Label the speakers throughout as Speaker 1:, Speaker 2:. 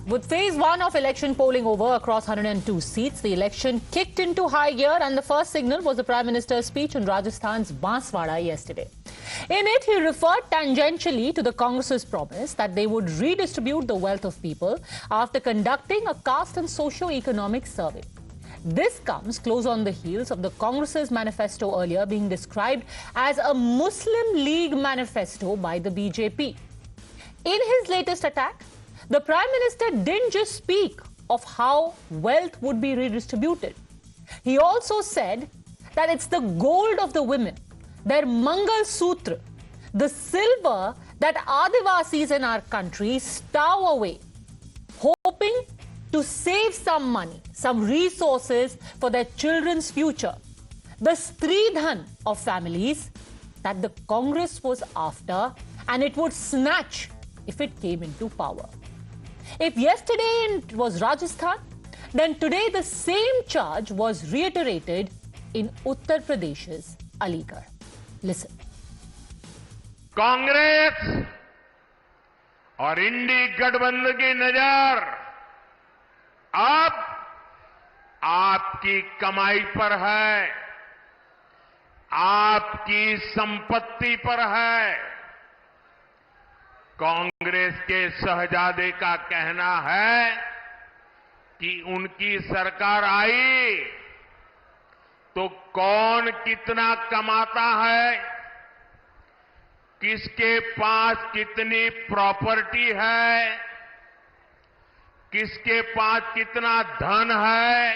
Speaker 1: With phase one of election polling over across 102 seats, the election kicked into high gear, and the first signal was the Prime Minister's speech in Rajasthan's Banswara yesterday. In it, he referred tangentially to the Congress's promise that they would redistribute the wealth of people after conducting a caste and socio-economic survey. This comes close on the heels of the Congress's manifesto earlier being described as a Muslim League manifesto by the BJP. In his latest attack, the Prime Minister didn't just speak of how wealth would be redistributed. He also said that it's the gold of the women, their Mangal Sutra, the silver that Adivasis in our country stow away, hoping to save some money, some resources for their children's future. The Stridhan of families that the Congress was after, and it would snatch if it came into power. If yesterday it was Rajasthan, then today the same charge was reiterated in Uttar Pradesh's Aligarh. Listen.
Speaker 2: Congress और इंडी गठबंधन की नजर अब आपकी कमाई पर है, आपकी संपत्ति पर है। कांग्रेस के शहजादे का कहना है कि उनकी सरकार आई तो कौन कितना कमाता है, किसके पास कितनी प्रॉपर्टी है, किसके पास कितना धन है,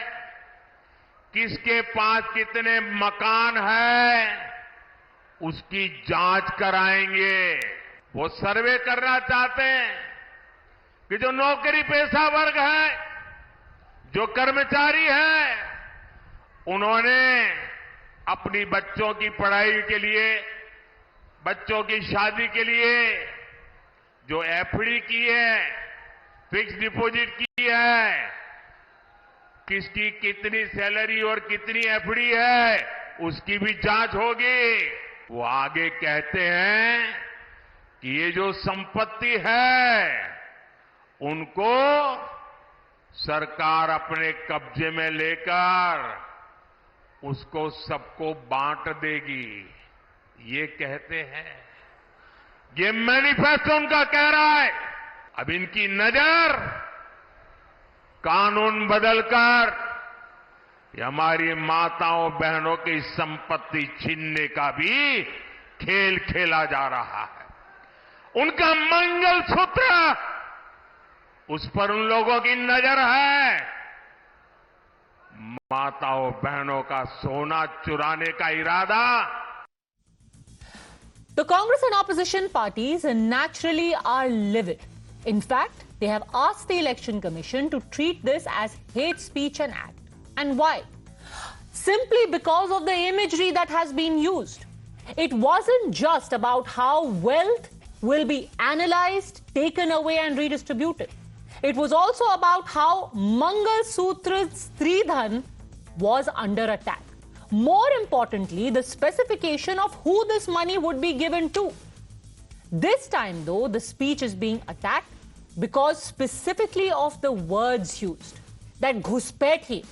Speaker 2: किसके पास कितने मकान है, उसकी जांच कराएंगे। वो सर्वे करना चाहते हैं कि जो नौकरी पेशा वर्ग है, जो कर्मचारी है, उन्होंने अपनी बच्चों की पढ़ाई के लिए, बच्चों की शादी के लिए जो एफडी की है, फिक्स डिपॉजिट की है, किसकी कितनी सैलरी और कितनी एफडी है, उसकी भी जांच होगी। वो आगे कहते हैं कि ये जो संपत्ति है उनको सरकार अपने कब्जे में लेकर उसको सबको बांट देगी, ये कहते हैं। ये मैनिफेस्टो उनका कह रहा है। अब इनकी नजर कानून बदलकर ये हमारी माताओं बहनों की संपत्ति छीनने का भी खेल खेला जा रहा है। उनका मंगलसूत्र, उस पर उन लोगों की नजर है। माताओं बहनों का सोना चुराने का इरादा।
Speaker 1: The Congress and opposition parties naturally are livid. In fact, they have asked the Election Commission to treat this as hate speech and act. And why? Simply because of the imagery that has been used. It wasn't just about how wealth will be analyzed, taken away and redistributed. It was also about how Mangal Sutra's Stridhan was under attack. More importantly, the specification of who this money would be given to. This time, though, the speech is being attacked because specifically of the words used. That Ghuspathi,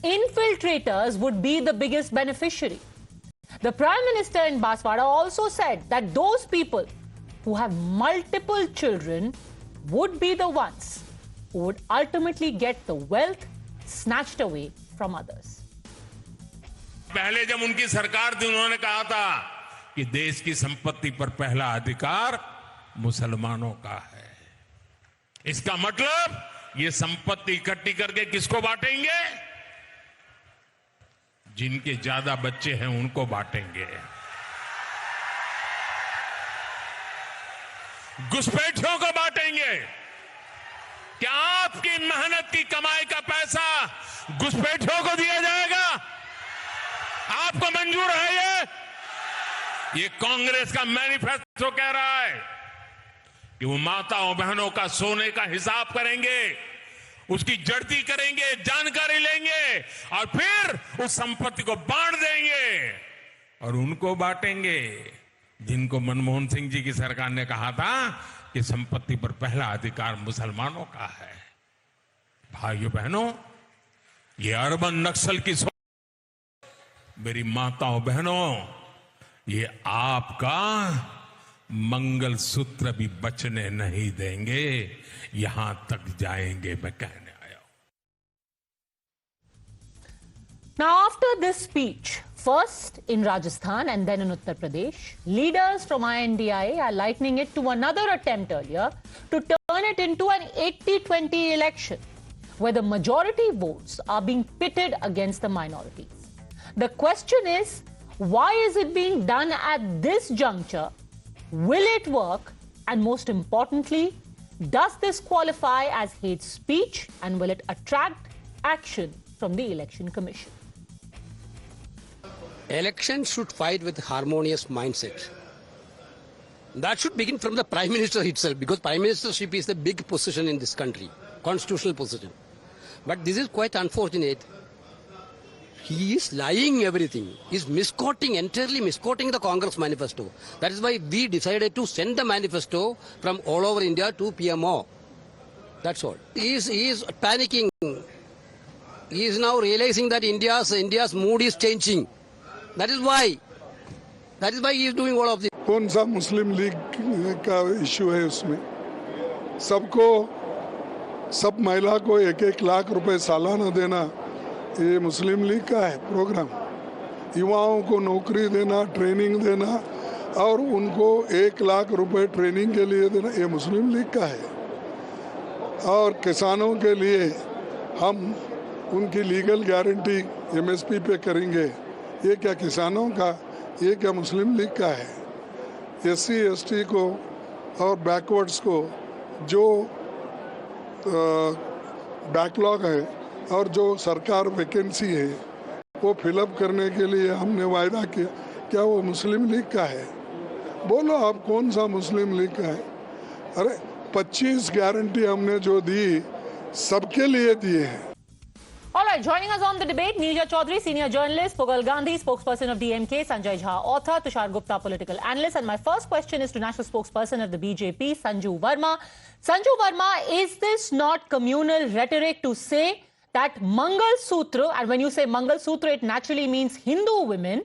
Speaker 1: infiltrators, would be the biggest beneficiary. The Prime Minister in Banswara also said that those people who have multiple children would be the ones who would ultimately get the wealth snatched away from others.
Speaker 3: पहले जब उनकी सरकार थी, उन्होंने कहा था कि देश की संपत्ति पर पहला अधिकार मुसलमानों का है। इसका मतलब ये संपत्ति इकट्ठी करके किसको बांटेंगे? जिनके ज्यादा बच्चे हैं उनको बांटेंगे। घुसपैठियों को बांटेंगे। क्या आपकी मेहनत की कमाई का पैसा घुसपैठियों को दिया जाएगा? आपको मंजूर है? ये कांग्रेस का मैनिफेस्टो कह रहा है कि वो माताओं बहनों का सोने का हिसाब करेंगे, उसकी जड़ती करेंगे, जानकारी लेंगे और फिर उस संपत्ति को बांट देंगे और उनको बांटेंगे जिनको मनमोहन सिंह जी की सरकार ने कहा था कि संपत्ति पर पहला अधिकार मुसलमानों का है। भाइयों बहनों, ये अर्बन नक्सल की सोच, मेरी माताओं बहनों, ये आपका मंगलसूत्र भी बचने नहीं देंगे, यहां तक जाएंगे, मैं कहने आया हूं।
Speaker 1: Now, after this speech, first in Rajasthan and then in Uttar Pradesh, leaders from INDIA are likening it to another attempt earlier to turn it into an 80-20 election, where the majority votes are being pitted against the minorities. The question is, why is it being done at this juncture? Will it work? And most importantly, does this qualify as hate speech, and will it attract action from the Election Commission?
Speaker 4: Election should fight with harmonious mindset. That should begin from the Prime Minister itself, because Prime Ministership is the big position in this country, constitutional position. But this is quite unfortunate. He is lying everything. He is entirely misquoting the Congress manifesto. That is why we decided to send the manifesto from all over India to PMO. That's all. He is panicking. He is now realizing that India's mood is changing. That is why he is doing all of this.
Speaker 5: कौन सा मुस्लिम league का issue है उसमें? सब महिला को 1-1 लाख रुपए सालाना देना, ये मुस्लिम लीग का है प्रोग्राम? युवाओं को नौकरी देना, ट्रेनिंग देना और उनको 1 लाख रुपए ट्रेनिंग के लिए देना, ये मुस्लिम लीग का है? और किसानों के लिए हम उनकी लीगल गारंटी MSP पे करेंगे, ये क्या किसानों का, ये क्या मुस्लिम लीग का है? SC ST को और बैकवर्ड्स को जो बैकलॉग है और जो सरकार वैकेंसी है वो फिलअप करने के लिए हमने वायदा किया, क्या वो मुस्लिम लीग का है? बोलो आप कौन सा मुस्लिम लीग का है? अरे 25 गारंटी हमने जो दी सबके लिए दिए हैं.
Speaker 1: All right, joining us on the debate, Neerja Chaudhary, senior journalist, Pugal Gandhi, spokesperson of DMK, Sanjay Jha, author, Tushar Gupta, political analyst. And my first question is to national spokesperson of the BJP, Sanju Verma. Sanju Verma, is this not communal rhetoric to say that Mangal Sutra, and when you say Mangal Sutra, it naturally means Hindu women,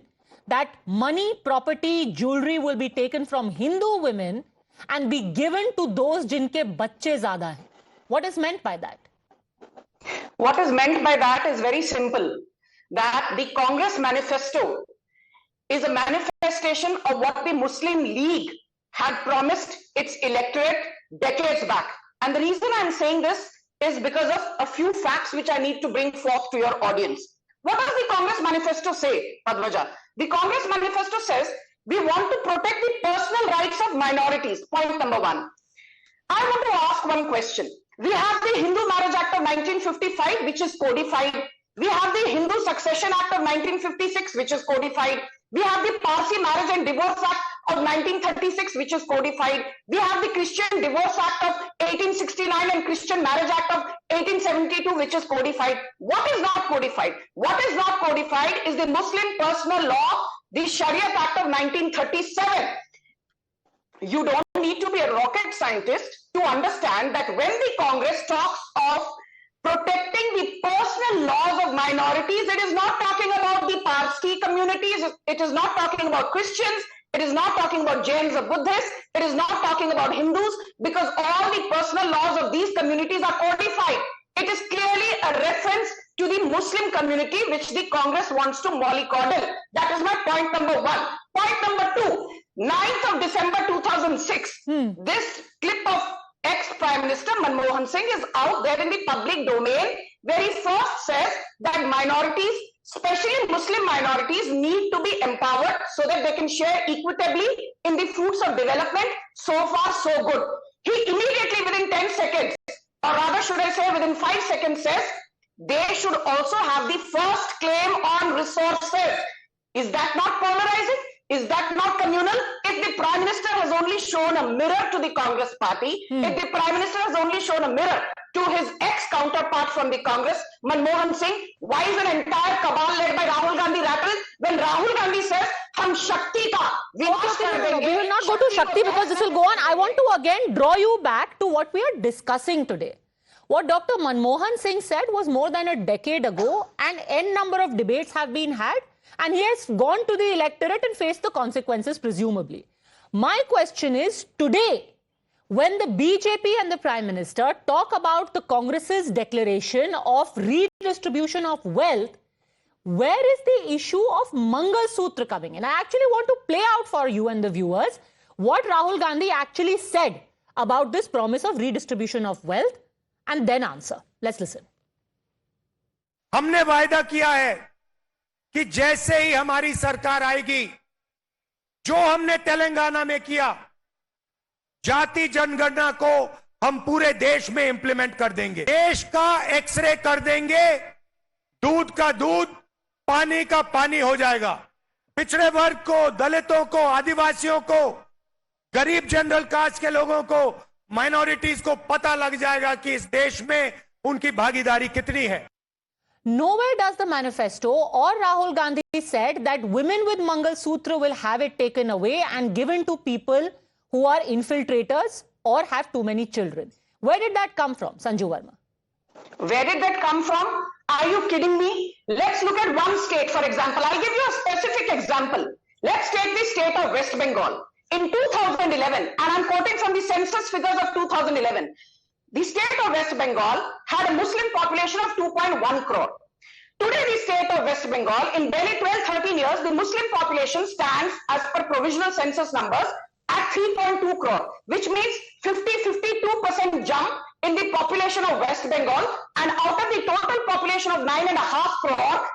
Speaker 1: that money, property, jewelry will be taken from Hindu women and be given to those jinke bacche zyada hai? What is meant by that?
Speaker 6: What is meant by that is very simple, that the Congress manifesto is a manifestation of what the Muslim League had promised its electorate decades back. And the reason I'm saying this is because of a few facts which I need to bring forth to your audience. What does the Congress manifesto say, Padmaja? The Congress manifesto says we want to protect the personal rights of minorities. Point number one. I want to ask one question. We have the Hindu Marriage Act of 1955, which is codified. We have the Hindu Succession Act of 1956, which is codified. We have the Parsi Marriage and Divorce Act of 1936, which is codified. We have the Christian Divorce Act of 1869 and Christian Marriage Act of 1872, which is codified. What is not codified? What is not codified is the Muslim Personal Law, the Sharia Act of 1937. You don't need to be a rocket scientist to understand that when the Congress talks of protecting the personal laws of minorities, it is not talking about the Parsi communities, it is not talking about Christians, it is not talking about Jains or Buddhists, it is not talking about Hindus, because all the personal laws of these communities are codified. It is clearly a reference to the Muslim community which the Congress wants to mollycoddle. That is my point number one. Point number two, 9th of December 2006, this clip of ex-Prime Minister Manmohan Singh is out there in the public domain, where he first says that minorities, especially Muslim minorities, need to be empowered so that they can share equitably in the fruits of development. So far, so good. He immediately, within 10 seconds, or rather should I say within 5 seconds, says they should also have the first claim on resources. Is that not polarizing? Is that not communal? If the Prime Minister has only shown a mirror to the Congress party, if the Prime Minister has only shown a mirror to his ex-counterpart from the Congress, Manmohan Singh, why is an entire cabal led by Rahul Gandhi rattled when Rahul Gandhi says, Hum Shakti ka, we
Speaker 1: will not go to Shakti because this will go on. I want to again draw you back to what we are discussing today. What Dr. Manmohan Singh said was more than a decade ago, and n number of debates have been had, and he has gone to the electorate and faced the consequences, presumably. My question is, today, when the BJP and the Prime Minister talk about the Congress's declaration of redistribution of wealth, where is the issue of Mangal Sutra coming in? I actually want to play out for you and the viewers what Rahul Gandhi actually said about this promise of redistribution of wealth, and then answer. Let's listen.
Speaker 7: हमने वायदा किया है कि जैसे ही हमारी सरकार आएगी, जो हमने तेलंगाना में किया, जाति जनगणना को हम पूरे देश में इंप्लीमेंट कर देंगे। देश का एक्सरे कर देंगे, दूध का दूध, पानी का पानी हो जाएगा। पिछड़े वर्ग को, दलितों को, आदिवासियों को, गरीब जनरल कास्ट के लोगों को, माइनॉरिटीज को पता लग जाएगा कि इस देश में उनकी भागीदारी कितनी है।
Speaker 1: Nowhere does the manifesto or Rahul Gandhi said that women with Mangal Sutra will have it taken away and given to people who are infiltrators or have too many children. Where did that come from, Sanju Verma?
Speaker 6: Where did that come from? Are you kidding me? Let's look at one state, for example. I'll give you a specific example. Let's take the state of West Bengal. In 2011, and I'm quoting from the census figures of 2011, the state of West Bengal had a Muslim population of 2.1 crore. Today, the state of West Bengal, in barely 12-13 years, the Muslim population stands, as per provisional census numbers, at 3.2 crore, which means 52% jump in the population of West Bengal, and out of the total population of 9.5 crore,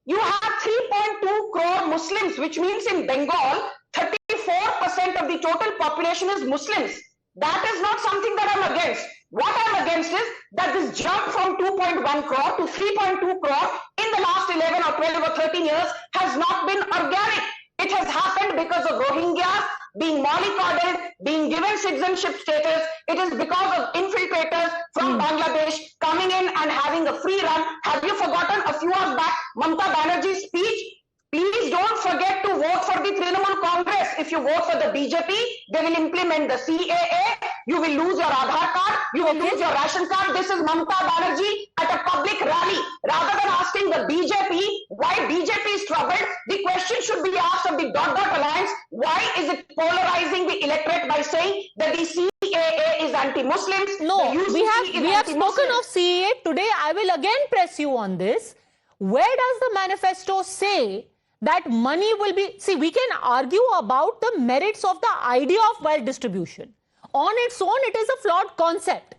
Speaker 6: you have 3.2 crore Muslims, which means in Bengal, 34% of the total population is Muslims. That is not something that I'm against. What I'm against is that this jump from 2.1 crore to 3.2 crore in the last 11 or 12 or 13 years has not been organic. It has happened because of Rohingyas being mollycoddled, being given citizenship status. It is because of infiltrators from Bangladesh coming in and having a free run. Have you forgotten a few hours back Mamata Banerjee's speech? Please don't forget to vote for the Trinamool Congress. If you vote for the BJP, they will implement the CAA. You will lose your Aadhaar card. You will lose your ration card. This is Mamata Banerjee at a public rally. Rather than asking the BJP why BJP is troubled, the question should be asked of the Dot Alliance. Why is it polarizing the electorate by saying that the CAA is anti-Muslims?
Speaker 1: No, we have spoken of CAA. Today, I will again press you on this. Where does the manifesto say that money will be... See, we can argue about the merits of the idea of wealth distribution. On its own, it is a flawed concept.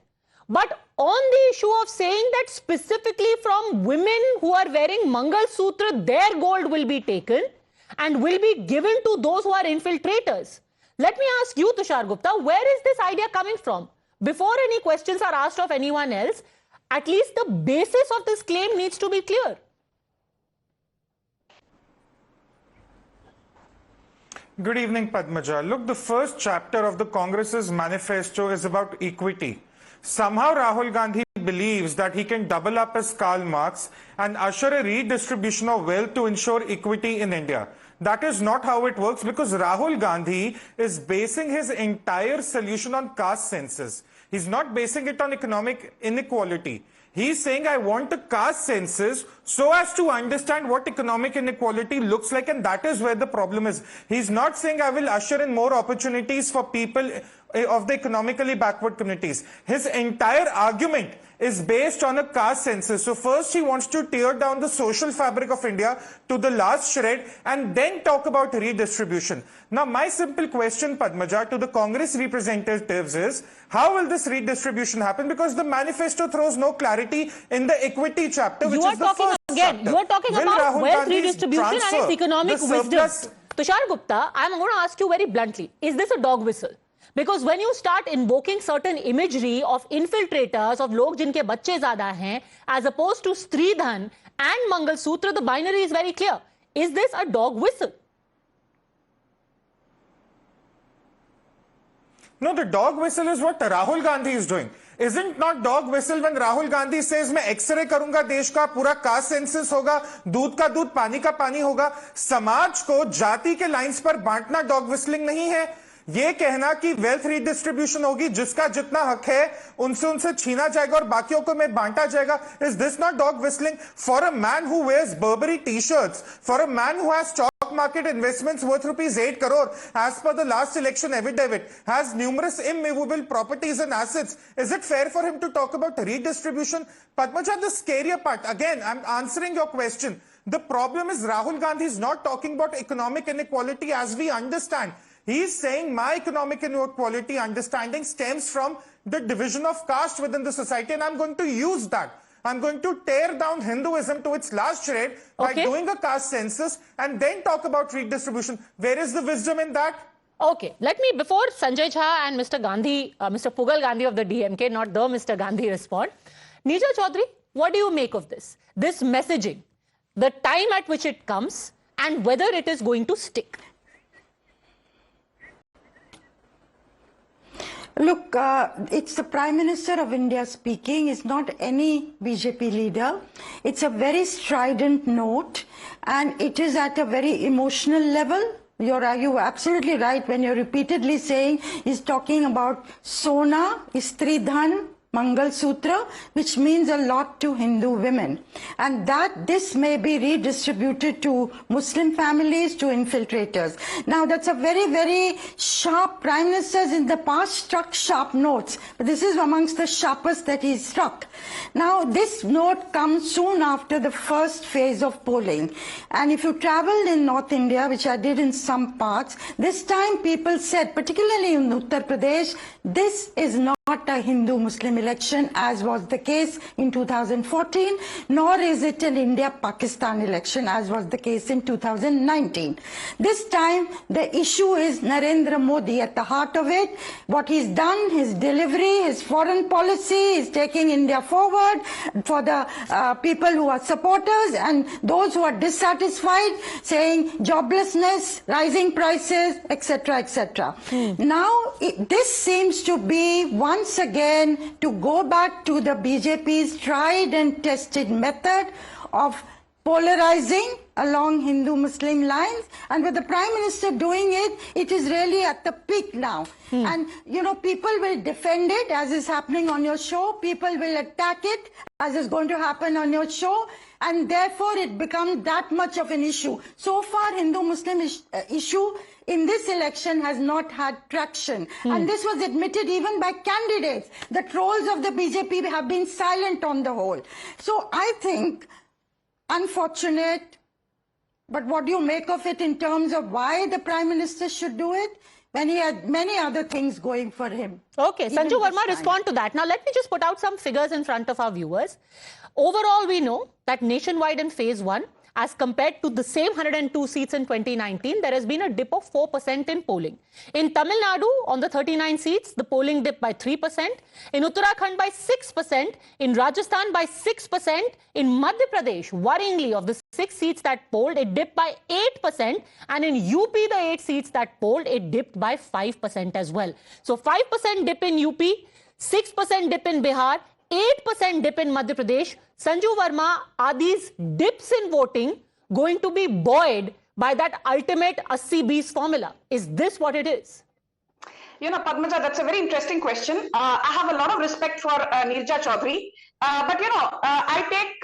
Speaker 1: But on the issue of saying that specifically from women who are wearing Mangal Sutra, their gold will be taken and will be given to those who are infiltrators. Let me ask you, Tushar Gupta, where is this idea coming from? Before any questions are asked of anyone else, at least the basis of this claim needs to be clear.
Speaker 8: Good evening, Padmaja. Look, the first chapter of the Congress's manifesto is about equity. Somehow Rahul Gandhi believes that he can double up as Karl Marx and usher a redistribution of wealth to ensure equity in India. That is not how it works, because Rahul Gandhi is basing his entire solution on caste census. He's not basing it on economic inequality. He's saying, I want a caste census so as to understand what economic inequality looks like, and that is where the problem is. He's not saying, I will usher in more opportunities for people of the economically backward communities. His entire argument is based on a caste census. So first he wants to tear down the social fabric of India to the last shred and then talk about redistribution. Now my simple question, Padmaja, to the Congress representatives is, how will this redistribution happen? Because the manifesto throws no clarity in the equity chapter, which is the first chapter.
Speaker 1: You are talking about wealth redistribution and its economic wisdom. Tushar Gupta, I am going to ask you very bluntly, is this a dog whistle? Because when you start invoking certain imagery of infiltrators, of log jinke bacche zyada hain, as opposed to Stridhan and Mangal Sutra, the binary is very clear. Is this a dog whistle?
Speaker 8: No, the dog whistle is what Rahul Gandhi is doing. Isn't not dog whistle when Rahul Gandhi says, मैं x ray करूंगा देश का, पूरा caste census होगा, दूध का दूध, पानी का पानी होगा. समाज को जाति के लाइंस पर बांटना डॉग व्हिस्लिंग नहीं है. ये कहना कि वेल्थ रीडिस्ट्रीब्यूशन होगी, जिसका जितना हक है उनसे छीना जाएगा और बाकियों को में बांटा जाएगा, is this not dog whistling? For a man who wears Burberry t-shirts, for a man who has stock market investments worth rupees 8 crore, as per the last election affidavit, has numerous immovable properties and assets, is it fair for him to talk about redistribution? Padmaja, the scarier part, again, I'm answering your question. The problem is Rahul Gandhi is not talking about economic inequality as we understand. He is saying my economic inequality understanding stems from the division of caste within the society, and I'm going to use that. I'm going to tear down Hinduism to its last shred by doing a caste census and then talk about redistribution. Where is the wisdom in that?
Speaker 1: Okay, let me, before Sanjay Jha and Mr. Gandhi, Mr. Pugal Gandhi of the DMK, not the Mr. Gandhi, respond. Neerja Chaudhary, what do you make of this? This messaging, the time at which it comes, and whether it is going to stick?
Speaker 9: Look, it's the Prime Minister of India speaking. It's not any BJP leader. It's a very strident note, and it is at a very emotional level. You're absolutely right when you're repeatedly saying he's talking about Sona, Istri Dhan, Mangal Sutra, which means a lot to Hindu women, and that this may be redistributed to Muslim families, to infiltrators. Now that's a very, very sharp, Prime Ministers in the past struck sharp notes, but this is amongst the sharpest that he's struck. Now this note comes soon after the first phase of polling, and if you traveled in North India, which I did in some parts, this time people said, particularly in Uttar Pradesh, this is not a Hindu-Muslim election as was the case in 2014, nor is it an India-Pakistan election as was the case in 2019. This time the issue is Narendra Modi at the heart of it. What he's done, his delivery, his foreign policy, is taking India forward for the people who are supporters and those who are dissatisfied, saying joblessness, rising prices, etc., etc. Now this seems to be once again to go back to the BJP's tried and tested method of polarizing along Hindu-Muslim lines, and with the Prime Minister doing it, it is really at the peak now. And you know, people will defend it as is happening on your show, people will attack it as is going to happen on your show, and therefore it becomes that much of an issue. So far, Hindu-Muslim issue in this election has not had traction. And this was admitted even by candidates. The trolls of the BJP have been silent on the whole. So I think, unfortunate, but what do you make of it in terms of why the Prime Minister should do it when he had many other things going for him?
Speaker 1: Okay, Sanju Verma, respond to that. Now let me just put out some figures in front of our viewers. Overall, we know that nationwide in phase 1, as compared to the same 102 seats in 2019, there has been a dip of 4% in polling. In Tamil Nadu, on the 39 seats, the polling dipped by 3%. In Uttarakhand by 6%. In Rajasthan by 6%. In Madhya Pradesh, worryingly, of the 6 seats that polled, it dipped by 8%. And in UP, the 8 seats that polled, it dipped by 5% as well. So 5% dip in UP, 6% dip in Bihar, 8% dip in Madhya Pradesh. Sanju Verma, are these dips in voting going to be buoyed by that ultimate 80-20 formula? Is this what it is?
Speaker 6: You know, Padmaja, that's a very interesting question. I have a lot of respect for Neerja Chaudhary. But, you know, I take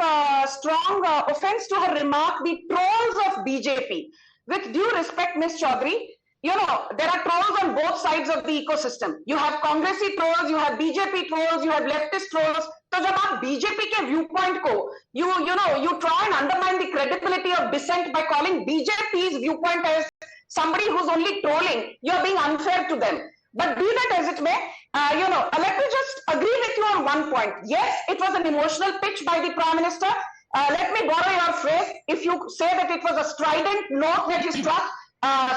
Speaker 6: strong offense to her remark, the trolls of BJP. With due respect, Ms. Chaudhary, you know, there are trolls on both sides of the ecosystem. You have Congressy trolls, you have BJP trolls, you have leftist trolls. So जब आप BJP के view point को you try and undermine the credibility of dissent by calling BJP's viewpoint as somebody who's only trolling, you're being unfair to them. But be that as it may, let me just agree with you on one point. Yes, it was an emotional pitch by the Prime Minister. Let me borrow your phrase. If you say that it was a strident note that he struck,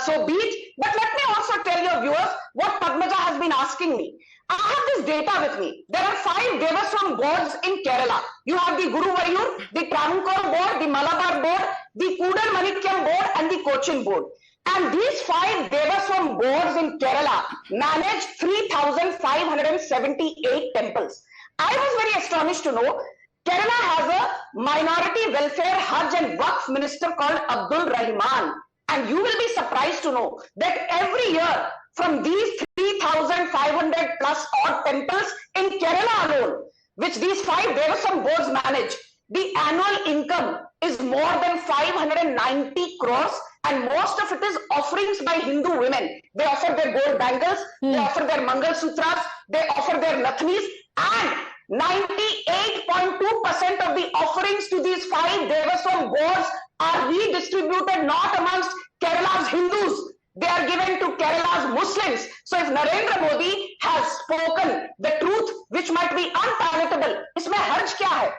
Speaker 6: so be it. But let me also tell your viewers what Padmaja has been asking me. I have this data with me. There are 5 Devaswam boards in Kerala. You have the Guruvayur, the Travancore board, the Malabar board, the Kudal Manikyam board, and the Cochin board. And these 5 Devaswam boards in Kerala manage 3,578 temples. I was very astonished to know Kerala has a minority welfare, Hajj and Waqf minister called Abdul Rahman. And you will be surprised to know that every year from these 3,500 plus odd temples in Kerala alone, which these 5 Devaswam boards manage, the annual income is more than 590 crores, and most of it is offerings by Hindu women. They offer their gold bangles, they offer their Mangal Sutras, they offer their Lakhnis, and 98.2% of the offerings to these 5 Devaswam boards are redistributed not amongst Kerala's Hindus. They are given to Kerala's Muslims. So if Narendra Modi has spoken the truth, which might be unpalatable, isme harj kya hai?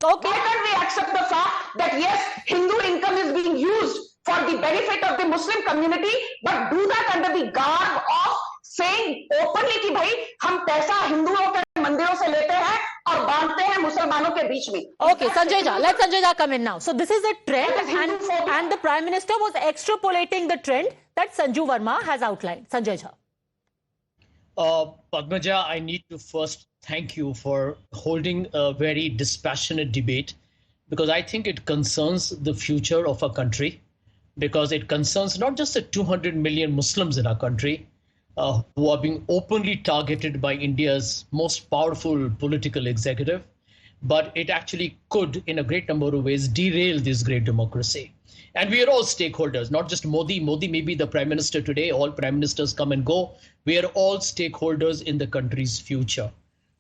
Speaker 1: Okay.
Speaker 6: Why can't we accept the fact that yes, Hindu income is being used for the benefit of the Muslim community, but do that under the garb of saying openly कि भाई हम पैसा हिंदुओं के मंदिरों से लेते हैं और बांटते हैं मुसलमानों के बीच में.
Speaker 1: Okay, Sanjay Jha, let Sanjay Jha come in now. So this is a trend, and the Prime Minister was extrapolating the trend that Sanju Verma has outlined. Sanjay Jha.
Speaker 10: Padmaja, I need to first thank you for holding a very dispassionate debate, because I think it concerns the future of our country, because it concerns not just the 200 million Muslims in our country who are being openly targeted by India's most powerful political executive, but it actually could, in a great number of ways, derail this great democracy. And we are all stakeholders, not just Modi. Modi may be the Prime Minister today. All Prime Ministers come and go. We are all stakeholders in the country's future.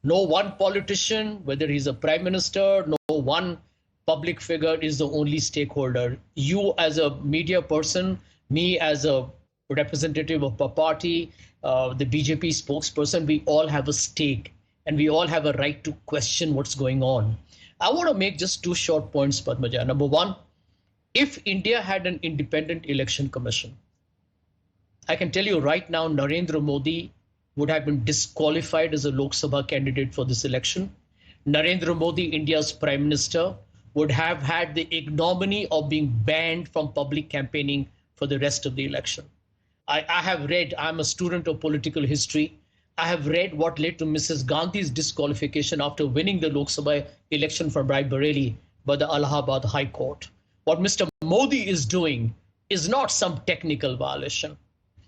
Speaker 10: No one politician, whether he's a Prime Minister, no one public figure is the only stakeholder. You as a media person, me as a representative of a party, the BJP spokesperson, we all have a stake and we all have a right to question what's going on. I want to make just 2 short points, Padmaja. Number one, if India had an independent election commission, I can tell you right now, Narendra Modi would have been disqualified as a Lok Sabha candidate for this election. Narendra Modi, India's Prime Minister, would have had the ignominy of being banned from public campaigning for the rest of the election. I have read, I'm a student of political history, I have read what led to Mrs. Gandhi's disqualification after winning the Lok Sabha election from Rai Bareli by the Allahabad High Court. What Mr. Modi is doing is not some technical violation.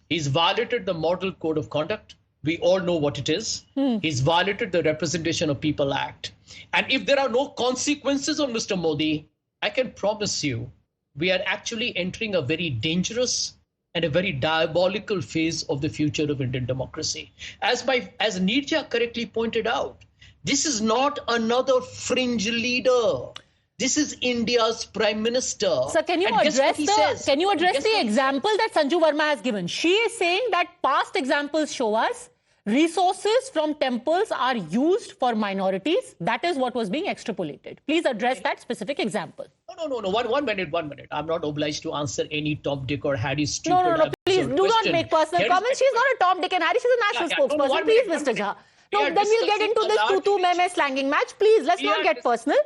Speaker 10: He's violated the Model Code of Conduct. We all know what it is. He's violated the Representation of People Act. And if there are no consequences on Mr. Modi, I can promise you, we are actually entering a very dangerous and a very diabolical phase of the future of Indian democracy. As Neerja correctly pointed out, this is not another fringe leader. This is India's Prime Minister.
Speaker 1: Sir, can you address the example that Sanju Verma has given? She is saying that past examples show us resources from temples are used for minorities. That is what was being extrapolated. Please address that specific example.
Speaker 10: No. One minute. I'm not obliged to answer any Tom, Dick or Harry stupid.
Speaker 1: No. Please do not make personal comments. She's not a Tom, Dick and Harry. She's a national spokesperson. Please, Mr. Jha. No, then we'll get into this tutu meme slanging match. Please, let's not get personal.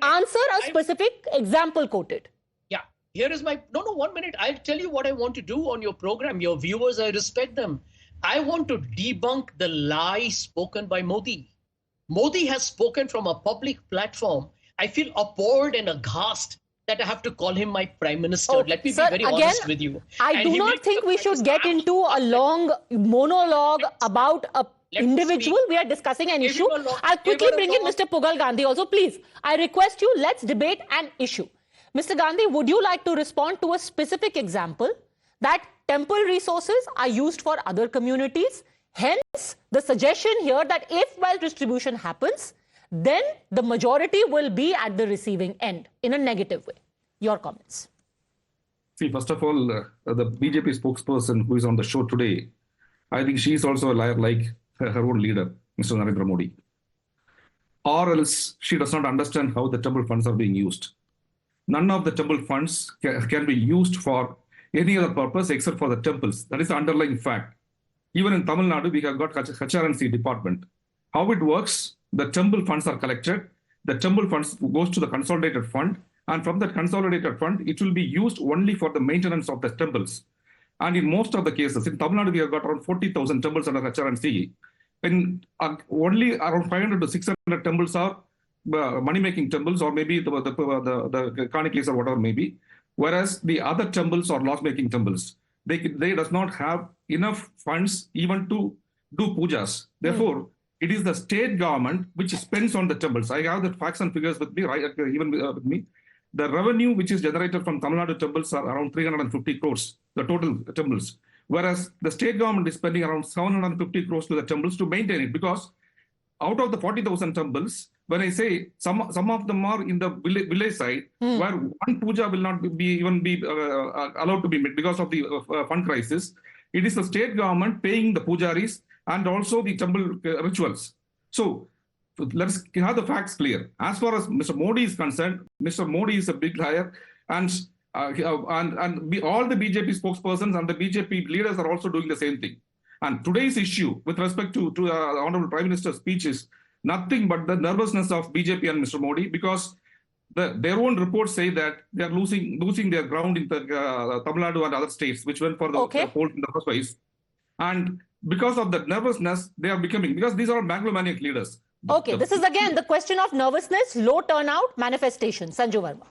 Speaker 1: Answer a specific example quoted.
Speaker 10: Yeah, here is my... No, 1 minute. I'll tell you what I want to do on your program. Your viewers, I respect them. I want to debunk the lie spoken by Modi. Modi has spoken from a public platform. I feel appalled and aghast that I have to call him my Prime Minister. Let me be very honest with you.
Speaker 1: I do not think we should get into a long monologue about a individual. We are discussing an issue. I'll quickly bring in Mr. Pugal Gandhi also. Please, I request you, let's debate an issue. Mr. Gandhi, would you like to respond to a specific example that temple resources are used for other communities? Hence, the suggestion here that if wealth distribution happens, then the majority will be at the receiving end in a negative way. Your comments.
Speaker 11: See, first of all, the BJP spokesperson who is on the show today, I think she is also a liar like her own leader, Mr. Narendra Modi. Or else she does not understand how the temple funds are being used. None of the temple funds can be used for any other purpose except for the temples. That is the underlying fact. Even in Tamil Nadu, we have got HRNC department. How it works, the temple funds are collected. The temple funds goes to the consolidated fund. And from that consolidated fund, it will be used only for the maintenance of the temples. And in most of the cases, in Tamil Nadu, we have got around 40,000 temples under HRNC. And only around 500 to 600 temples are money-making temples, or maybe the Kanikis or whatever may be. Whereas the other temples are loss-making temples. they does not have enough funds even to do pujas. Therefore, it is the state government which spends on the temples. I have the facts and figures with me, right? Even with me. The revenue which is generated from Tamil Nadu temples are around 350 crores, the total temples. Whereas the state government is spending around 750 crores to the temples to maintain it, because out of the 40,000 temples, when I say some of them are in the village side, where one puja will not be allowed to be made because of the fund crisis, it is the state government paying the pujaris and also the temple rituals. So let's have the facts clear. As far as Mr. Modi is concerned, Mr. Modi is a big liar, and all the BJP spokespersons and the BJP leaders are also doing the same thing. And today's issue with respect to the Honorable Prime Minister's speech is nothing but the nervousness of BJP and Mr. Modi, because their own reports say that they are losing their ground in the Tamil Nadu and other states, which went for the poll in the first place. And because of that nervousness, they are becoming, because these are megalomaniac leaders.
Speaker 1: Okay, this is again the question of nervousness, low turnout, manifestation. Sanju Verma.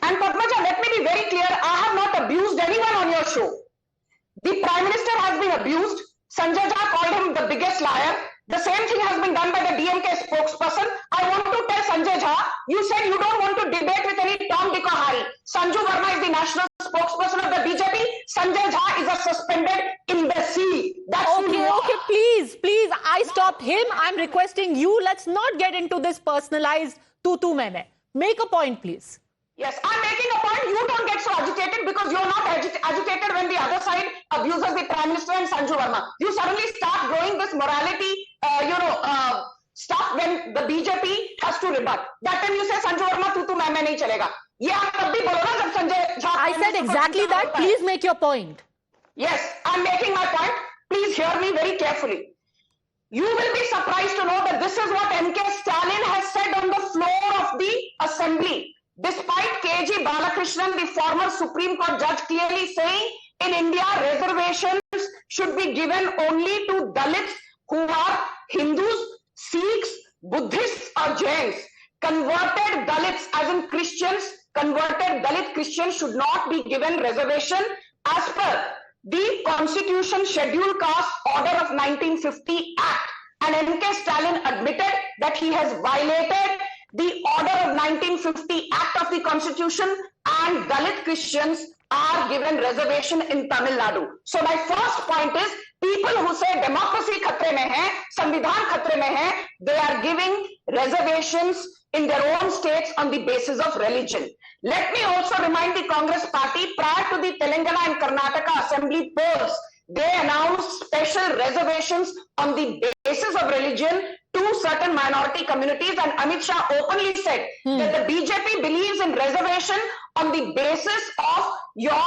Speaker 6: And Padmaja, let me be very clear. I have not abused anyone on your show. The Prime Minister has been abused. Sanjay Jha called him the biggest liar. The same thing has been done by the DMK spokesperson. I want to tell Sanjay Jha, you said you don't want to debate with any Tom, Dick or Harry. Sanju Verma is the national spokesperson of the BJP. Sanjay Jha is a suspended imbecile. That's
Speaker 1: Okay, please. I stopped him. I'm requesting you. Let's not get into this personalized tu main. Make a point, please.
Speaker 6: Yes, I'm making a point. You don't get so agitated because you're not agitated when the other side abuses the Prime Minister and Sanju Verma. You suddenly start growing this morality, stuff when the BJP has to rebut. That time you say Sanju Verma tu main nahi chalega. Ye aap tab bhi bolo na jab Sanjay Jha.
Speaker 1: I said exactly that. Please make your point.
Speaker 6: Yes, I'm making my point. Please hear me very carefully. You will be surprised to know that this is what M.K. Stalin has said on the floor of the assembly. Despite K.G. Balakrishnan, the former Supreme Court judge, clearly saying in India reservations should be given only to Dalits who are Hindus, Sikhs, Buddhists or Jains. Converted Dalits, as in Christians, converted Dalit Christians should not be given reservation as per the Constitution Schedule Caste Order of 1950 Act. And M.K. Stalin admitted that he has violated the Order of 1950 Act of the Constitution, and Dalit Christians are given reservation in Tamil Nadu. So my first point is, people who say democracy khatre mein hai, Samvidhan khatre mein hai, they are giving reservations in their own states on the basis of religion. Let me also remind the Congress party, prior to the Telangana and Karnataka assembly polls, they announced special reservations on the basis of religion to certain minority communities, and Amit Shah openly said that the BJP believes in reservation on the basis of your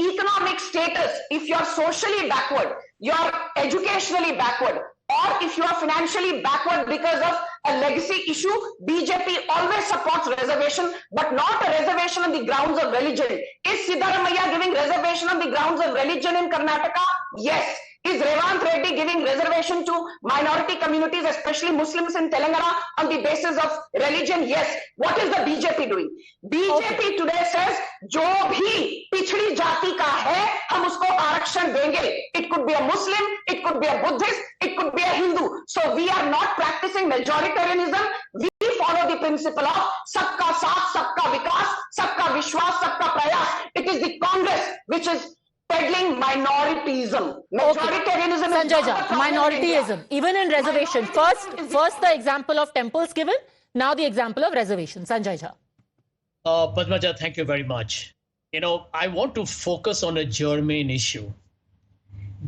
Speaker 6: economic status. If you are socially backward, you are educationally backward, or if you are financially backward because of a legacy issue, BJP always supports reservation, but not a reservation on the grounds of religion. Is Siddaramaiah giving reservation on the grounds of religion in Karnataka? Yes. Is Revanth Reddy giving reservation to minority communities, especially Muslims in Telangana, on the basis of religion? Yes. What is the BJP doing? BJP today says, जो भी पिछड़ी जाति का है, हम उसको आरक्षण देंगे. It could be a Muslim, it could be a Buddhist, it could be a Hindu. So we are not practicing majoritarianism. We follow the principle of सबका साथ, सबका विकास, सबका विश्वास, सबका प्रयास. It is the Congress which is peddling minorityism. Majoritarianism is
Speaker 1: Sanjay Jha, minorityism, even in reservation. First the example of temples given, now the example of reservation. Sanjay Jha.
Speaker 10: Padmaja, thank you very much. I want to focus on a germane issue.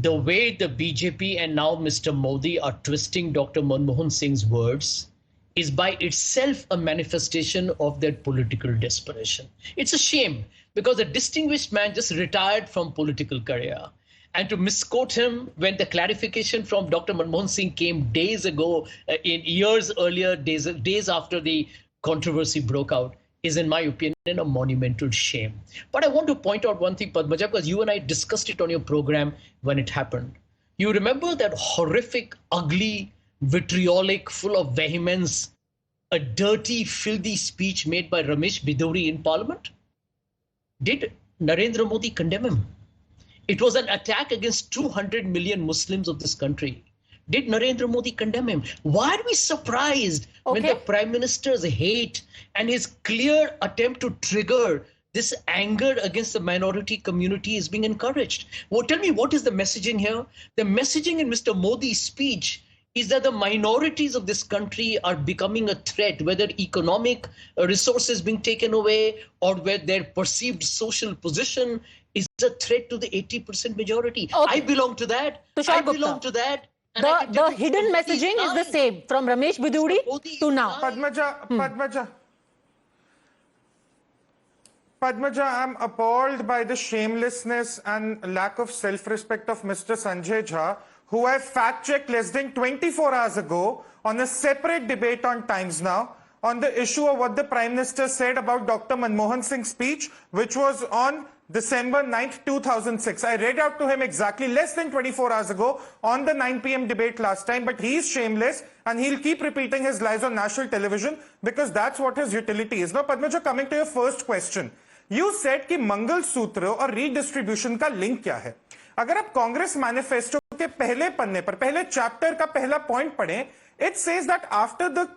Speaker 10: The way the BJP and now Mr. Modi are twisting Dr. Manmohan Singh's words is by itself a manifestation of their political desperation. It's a shame, because a distinguished man just retired from political career. And to misquote him when the clarification from Dr. Manmohan Singh came days ago, in years earlier, days after the controversy broke out, is, in my opinion, a monumental shame. But I want to point out one thing, Padmaja, because you and I discussed it on your program when it happened. You remember that horrific, ugly, vitriolic, full of vehemence, a dirty, filthy speech made by Ramesh Biduri in Parliament? Did Narendra Modi condemn him? It was an attack against 200 million Muslims of this country. Did Narendra Modi condemn him? Why are we surprised when the Prime Minister's hate and his clear attempt to trigger this anger against the minority community is being encouraged? Well, tell me, what is the messaging here? The messaging in Mr. Modi's speech is that the minorities of this country are becoming a threat, whether economic resources being taken away or whether their perceived social position is a threat to the 80% majority. I belong to that.
Speaker 1: Tushar
Speaker 10: I
Speaker 1: Gupta.
Speaker 10: belong to that.
Speaker 1: The hidden messaging is the same from Ramesh Biduri to now.
Speaker 8: Padmaja, I'm appalled by the shamelessness and lack of self-respect of Mr. Sanjay Jha, who I fact-checked less than 24 hours ago on a separate debate on Times Now on the issue of what the Prime Minister said about Dr. Manmohan Singh's speech, which was on December 9th, 2006. I read out to him exactly less than 24 hours ago on the 9 p.m. debate last time, but he's shameless and he'll keep repeating his lies on national television because that's what his utility is. Now, Padmaja, coming to your first question, you said कि मंगल सूत्र और redistribution का link क्या है? अगर आप Congress manifesto के पहले पन्ने पर पहले चैप्टर का पहला पॉइंट पढ़ें, it says that after the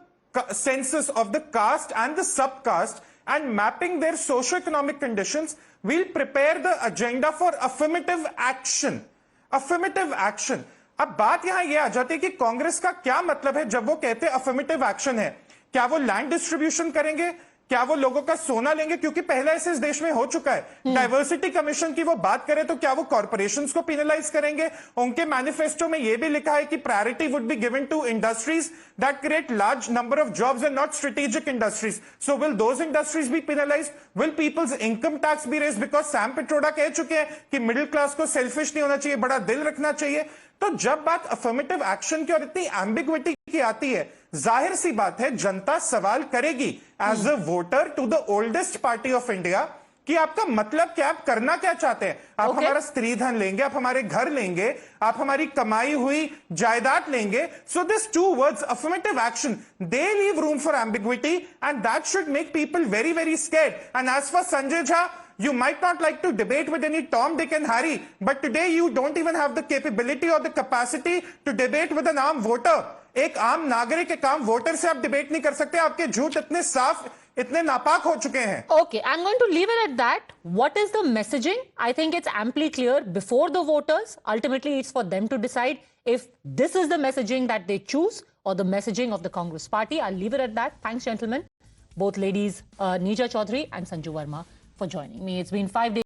Speaker 8: census of the caste and the subcaste and mapping their socio-economic conditions, we'll prepare the agenda for affirmative action. Affirmative action. अब बात यहां यह आ जाती है कि कांग्रेस का क्या मतलब है जब वो कहते हैं अफर्मेटिव एक्शन है? क्या वो लैंड डिस्ट्रीब्यूशन करेंगे? क्या वो लोगों का सोना लेंगे? क्योंकि पहला ऐसे इस देश में हो चुका है। डाइवर्सिटी कमीशन की वो बात करें तो क्या वो कॉर्पोरेशंस को पेनलाइज करेंगे? उनके मैनिफेस्टो में ये भी लिखा है कि priority would be given to industries that create large number of jobs and not strategic industries. So will those industries be penalised? Will people's income tax be raised? Because Sam Pitroda कह चुके हैं कि मिडिल क्लास को selfish नहीं होना चाहिए, बड़ा दिल रखना चाहिए. तो जब बात अफर्मेटिव एक्शन की और इतनी एम्बिग्विटी की आती है, जाहिर सी बात है जनता सवाल करेगी as a voter to the oldest party of India कि आपका मतलब क्या, आप करना क्या चाहते हैं? आप हमारा स्त्री धन लेंगे, आप हमारे घर लेंगे, आप हमारी कमाई हुई जायदाद लेंगे. So this two words affirmative action, they leave room for ambiguity and that should make people very very scared. And as for Sanjay Jha, you might not like to debate with any Tom, Dick and Harry, but today you don't even have the capability or the capacity to debate with an armed voter. एक आम नागरिक, एक आम voter से आप debate नहीं कर सकते. आपके झूठ इतने साफ, इतने नापाक हो चुके हैं.
Speaker 1: Okay, I'm going to leave it at that. What is the messaging? I think it's amply clear before the voters. Ultimately, it's for them to decide if this is the messaging that they choose or the messaging of the Congress party. I'll leave it at that. Thanks, gentlemen. Both ladies, Neeja Chaudhary and Sanju Verma, for joining me. It's been 5 days.